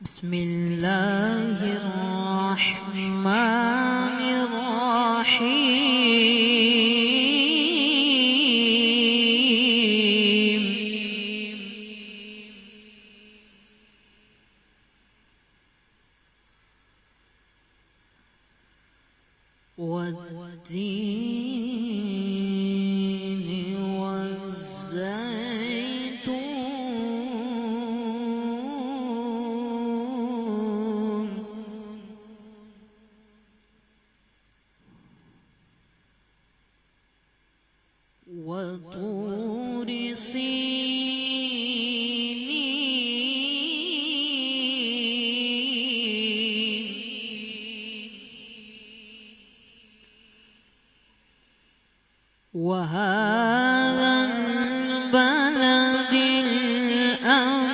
بسم الله الرحمن الرحيم والتين والزيتون وطور سينين وهذا البلد الأمين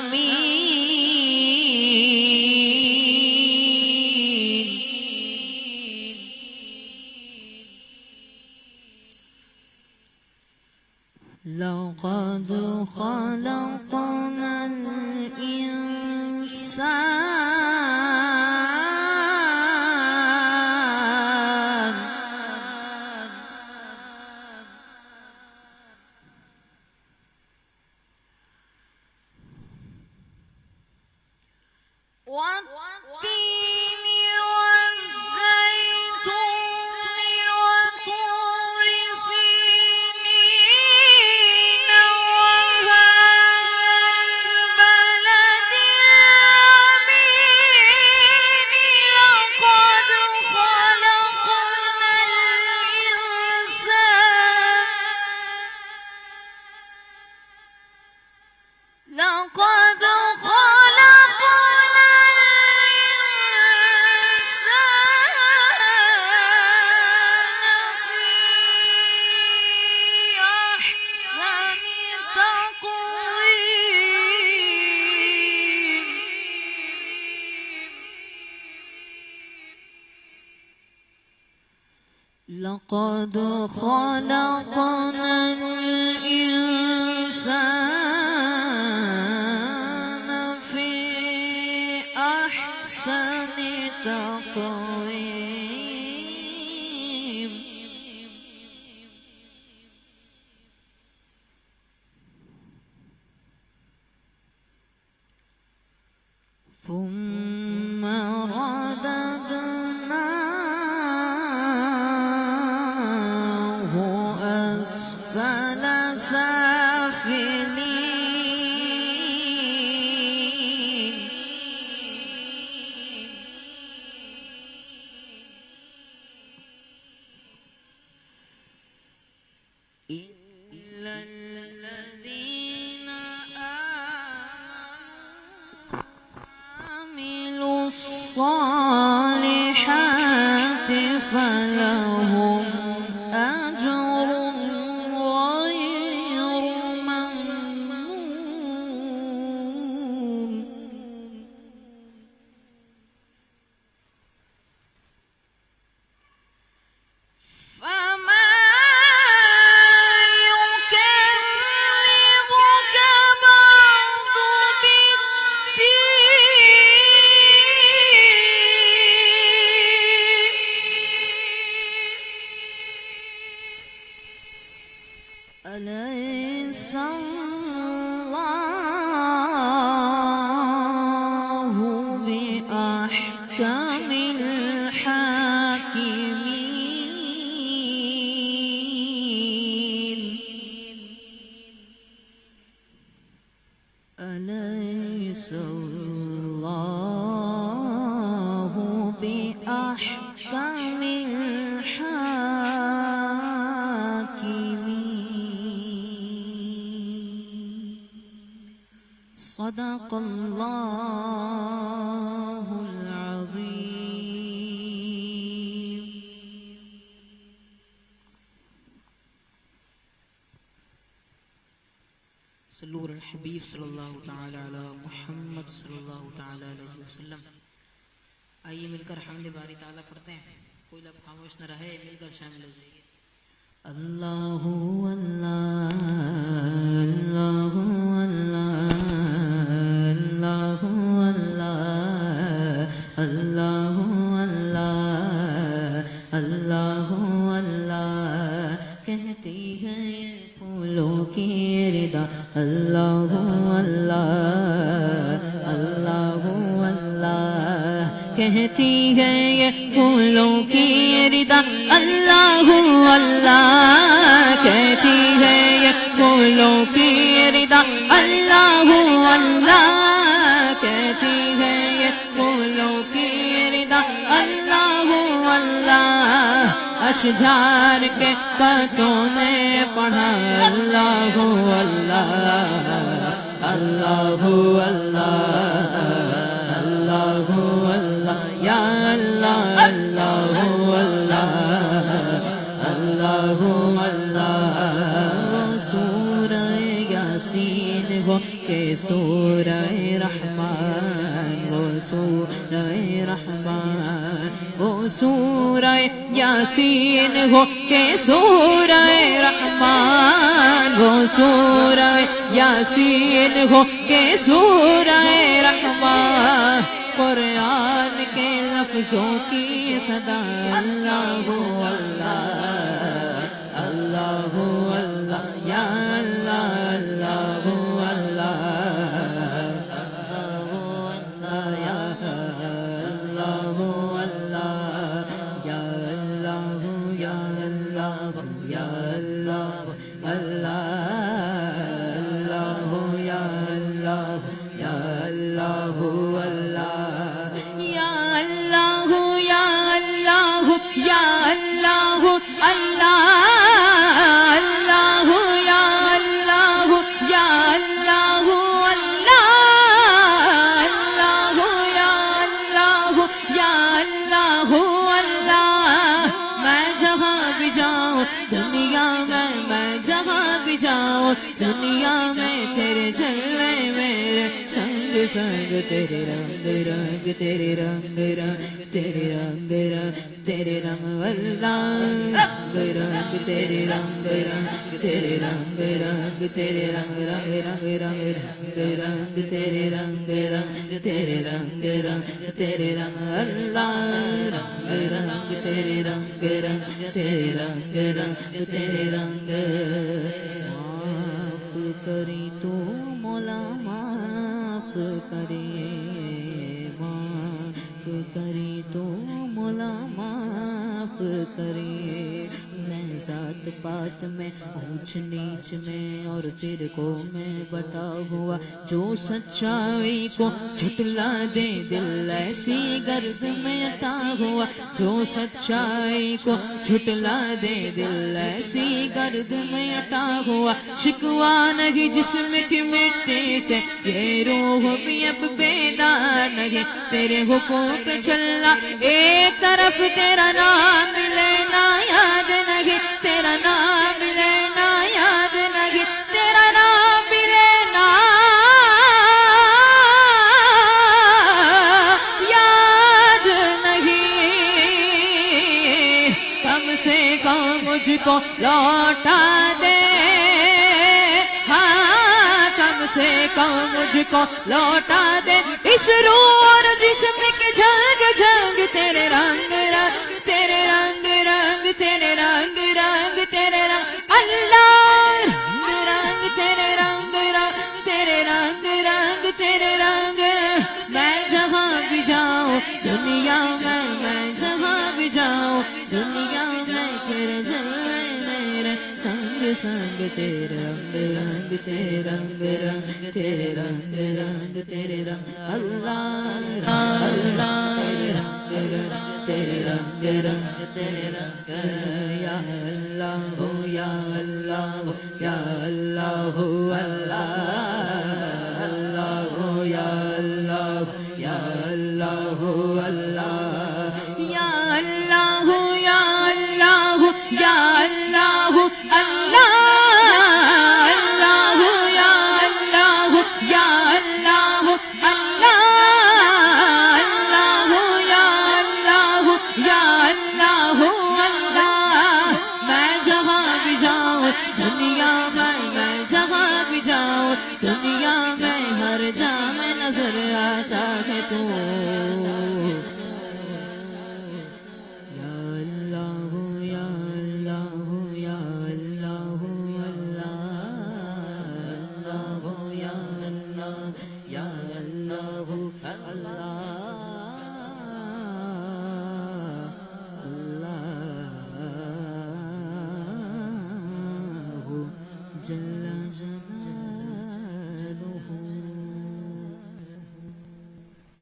لقد خلقنا الإنسان والتين والزيتون وطور سينين وهذا البلد الأمين لقد خلقنا الإنسان لقد خلقنا الإنسان في أحسن تقويم لقد خلقنا الإنسان في أحسن تقويم ثم رددناه أسفل سافلين إلا الذين آمنوا وعملوا الصالحات فلهم أجر غير ممنون فما يكذبك بعد بالدين أليس الله بأحكم الحاكمين أليس الله بأحكم الحاكمين صدق الله العظيم. صلوا على الحبيب صلی اللہ تعالی علی محمد صلی اللہ تعالی علیہ وسلم. آئیے مل کر حمد باری تعالیٰ پڑھتے ہیں. کوئی لب خاموش نہ رہے, مل کر شامل ہو جائیے. اللہ اللہ اللہ اللہ اللہ اللہ اللہ اللہ اللہ اللہ کہتی ہے یہ پھولوں کی ردا اللہ اللہ اللہ اللہ کہتی ہے یہ پھولوں کی ردا اللہ اللہ کہتی ہے یہ پھولوں کی ردا اللہ اللہ کہتی ہے یہ پھولوں کی ردا اللہ اللہ اشجار کے پتوں نے پڑھا اللہ اللہ اللہ اللہ اللہ اللہ یا اللہ اللہ اللہ اللہ اللہ سورہ یاسین ہو کہ سورہ رحمان وہ سورہ رحمان وہ سورہ یاسین ہو کہ سورہ رحمان وہ سورہ یاسین ہو کہ سورہ رحمان قرآن کے لفظوں کی صدا اللہ اللہ اللہ اللہ یا اللہ اللہ دنیا میں تیرے جلوے میرے سنگ سنگ تیرے رنگ رنگ تیرے رنگ رنگ تیرے رنگ رنگ تیرے رنگ اللہ رنگ رنگ تیرے رنگ رنگ تیرے رنگ رنگ تیرے رنگ رنگ رنگ رنگ رنگ رنگ تیرے رنگ رنگ تیرے رنگ رنگ تیرے رنگ اللہ رنگ رنگ تیرے رنگ رنگ تیرے رنگ رنگ تیرے رنگ کری تو مولا معاف کرے معاف کری تو مولا معاف کرے میں ذات پات میں اونچ نیچ میں اور فرقوں میں بٹا ہوا جو سچائی کو جھٹلا دے دل ایسی گرد میں اٹا ہوا جو سچائی کو جھٹلا دے دل ایسی گرد میں اٹا ہوا شکوا نہیں جسم کی مٹی سے یہ روح بھی اب بیدار نہیں تیرے حکم پہ چلنا ایک طرف تیرا نام لینا یاد نہیں تیرا نام لینا یاد نہیں تیرا نام لینا یاد نہیں کم سے کم مجھ کو لوٹا دے کم سے کم مجھ کو لوٹا دے اس روح اور جسم کی جھنگ جھنگ تیرے رنگ رنگ تیرے رنگ رنگ تیرے رنگ رنگ تیرے رنگ اللہ رنگ رنگ تیرے رنگ رنگ تیرے رنگ رنگ تیرے رنگ میں جہاں بھی جاؤں دنیا میں جہاں بھی جاؤں دنیا میں تیرے جلوے میرے سنگ سنگ تیرے رنگ رنگ تیرے رنگ رنگ تیرے رنگ رنگ تیرے رنگ اللہ اللہ رنگ رنگ تیرے رنگ رنگ تیرے رنگ یا اللہ یا اللہ یا اللہ اللہ اللہ یا اللہ یا اللہ اللہ یا اللہ یا اللہ یا اللہ اللہ دنیا میں جہاں بھی جاؤں دنیا میں ہر جا میں نظر آتا ہے تو